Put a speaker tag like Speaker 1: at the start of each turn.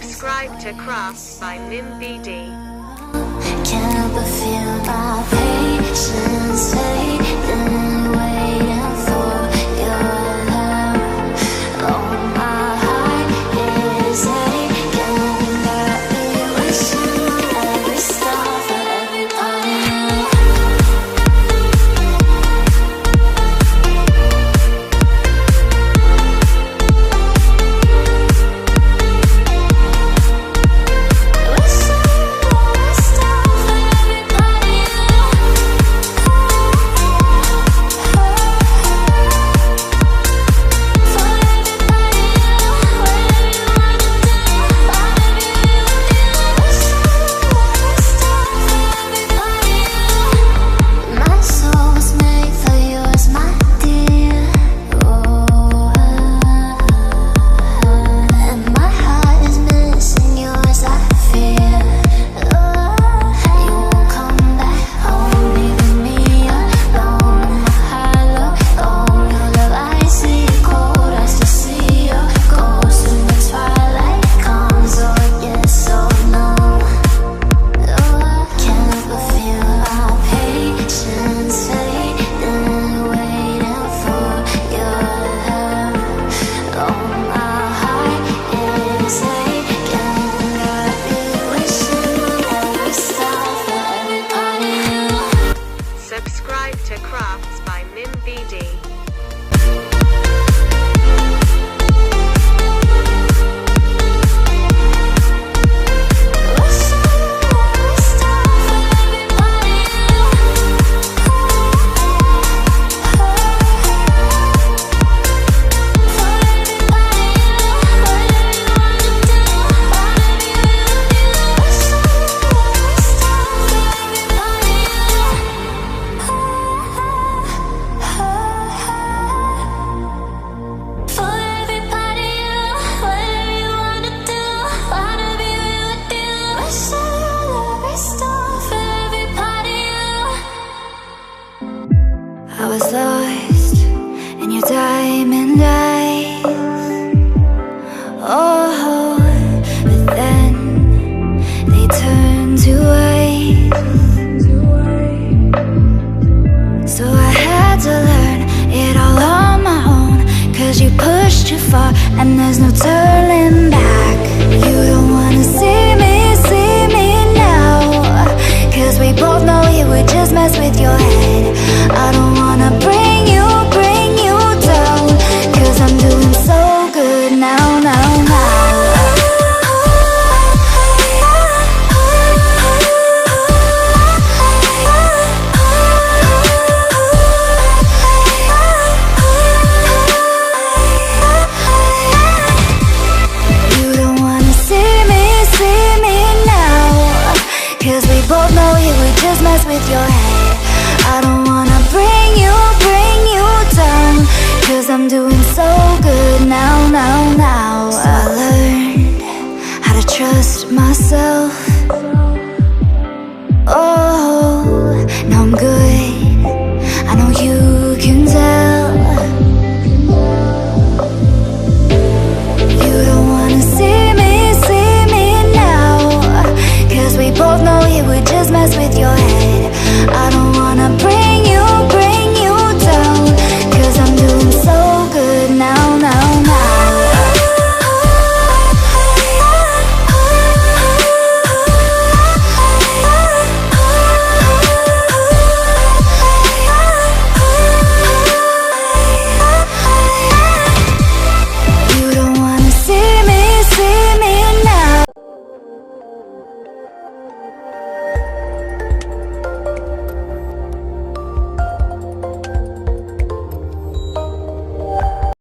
Speaker 1: Subscribe to Crafts by MimBD.
Speaker 2: Can't but feel my patience fading, waiting for your love. Oh, my heart is aching, got me wishing on every star for everybody.
Speaker 1: Subscribe to Crafts by MimBD.
Speaker 2: I was lost in your diamond eyes. Oh, but then they turned to ice. So I had to learn it all on my own, 'cause you pushed too far and there's no turning back. You don't wanna see me now, 'cause we both know it would just mess with your head. I don't wanna bring you down, 'cause I'm doing so good now. You don't wanna see me now, 'cause we both know it would just mess with your head. I don't wanna bring you down, 'cause I'm doing so good now. So I learned how to trust myself.